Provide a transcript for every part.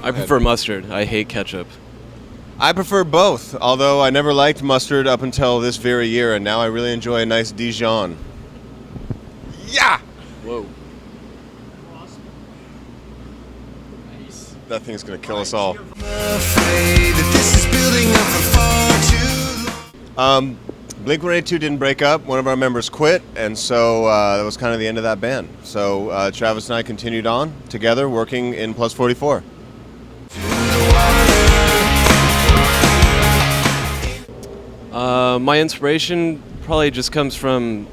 I prefer mustard. I hate ketchup. I prefer both, although I never liked mustard up until this very year, and now I really enjoy a nice Dijon. Yeah! Whoa. That thing's gonna kill us all. Blink-182 didn't break up. One of our members quit, and so that was kind of the end of that band. So Travis and I continued on together, working in Plus 44. My inspiration probably just comes from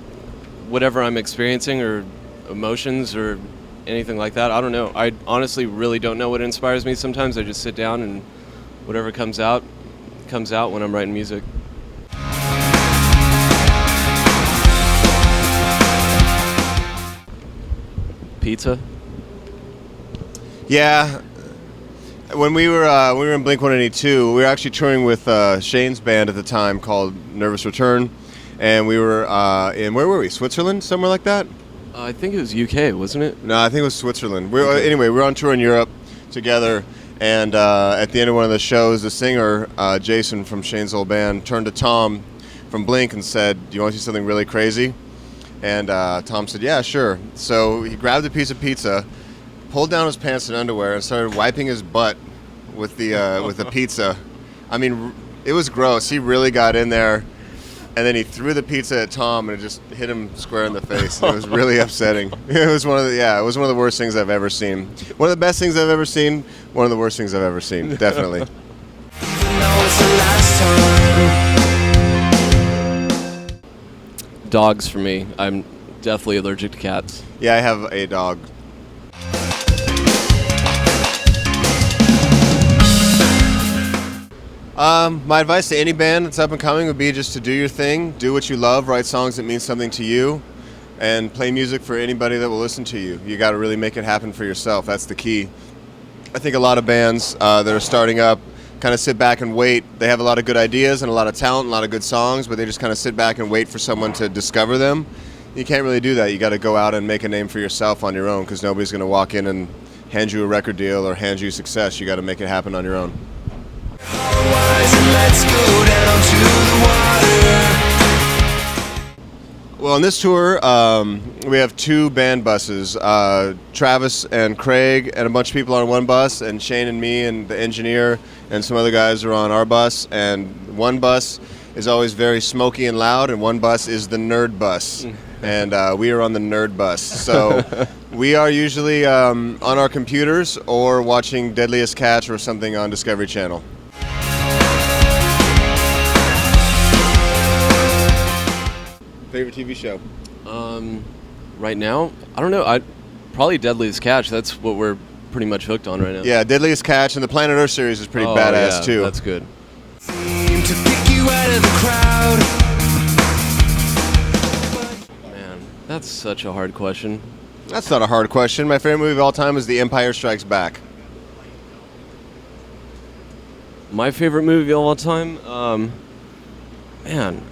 whatever I'm experiencing or emotions or anything like that. I don't know. I honestly really don't know what inspires me sometimes. I just sit down and whatever comes out when I'm writing music. Pizza? Yeah. When we were in Blink-182, we were actually touring with Shane's band at the time called Nervous Return, and we were in, where were we? Switzerland, somewhere like that? I think it was UK, wasn't it? No, I think it was Switzerland. Anyway, we were on tour in Europe together, and at the end of one of the shows, the singer, Jason from Shane's old band, turned to Tom from Blink and said, "Do you want to see something really crazy?" And Tom said, "Yeah, sure." So he grabbed a piece of pizza, pulled down his pants and underwear, and started wiping his butt with the pizza. I mean, it was gross. He really got in there, and then he threw the pizza at Tom, and it just hit him square in the face. It was really upsetting. It was one of the worst things I've ever seen. One of the best things I've ever seen. One of the worst things I've ever seen. Definitely. Dogs for me. I'm definitely allergic to cats. Yeah, I have a dog. My advice to any band that's up and coming would be just to do your thing, do what you love, write songs that mean something to you, and play music for anybody that will listen to you. You got to really make it happen for yourself. That's the key. I think a lot of bands that are starting up kind of sit back and wait. They have a lot of good ideas and a lot of talent, and a lot of good songs, but they just kind of sit back and wait for someone to discover them. You can't really do that. You got to go out and make a name for yourself on your own, because nobody's going to walk in and hand you a record deal or hand you success. You got to make it happen on your own. Well, on this tour, we have two band buses. Travis and Craig and a bunch of people on one bus, and Shane and me and the engineer and some other guys are on our bus. And one bus is always very smoky and loud, and one bus is the nerd bus. And we are on the nerd bus. So we are usually on our computers or watching Deadliest Catch or something on Discovery Channel. Favorite TV show? Right now, I don't know. Probably Deadliest Catch. That's what we're pretty much hooked on right now. Yeah, Deadliest Catch, and the Planet Earth series is pretty badass too. That's good. Man, that's such a hard question. That's not a hard question. My favorite movie of all time is The Empire Strikes Back. My favorite movie of all time? Man,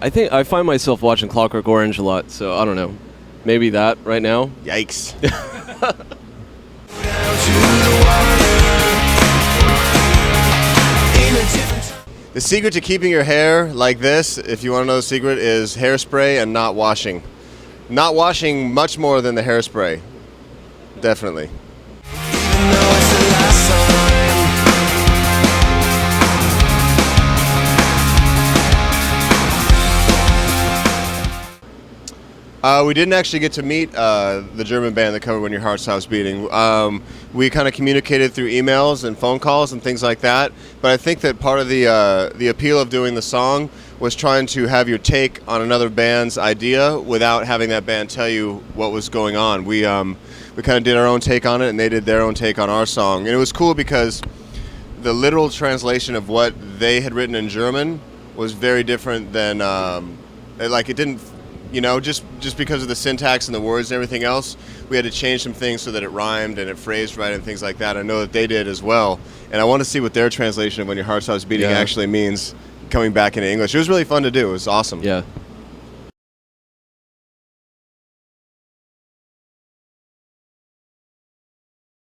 I think I find myself watching Clockwork Orange a lot, so I don't know. Maybe that right now. Yikes. The secret to keeping your hair like this, if you want to know the secret, is hairspray and not washing. Not washing much more than the hairspray. Definitely. We didn't actually get to meet the German band that covered When Your Heart Stops Beating. We kind of communicated through emails and phone calls and things like that. But I think that part of the appeal of doing the song was trying to have your take on another band's idea without having that band tell you what was going on. We kind of did our own take on it, and they did their own take on our song. And it was cool because the literal translation of what they had written in German was very different than, it didn't, just because of the syntax and the words and everything else, we had to change some things so that it rhymed and it phrased right and things like that. I know that they did as well. And I want to see what their translation of When Your Heart Stops Beating actually means coming back into English. It was really fun to do. It was awesome. Yeah.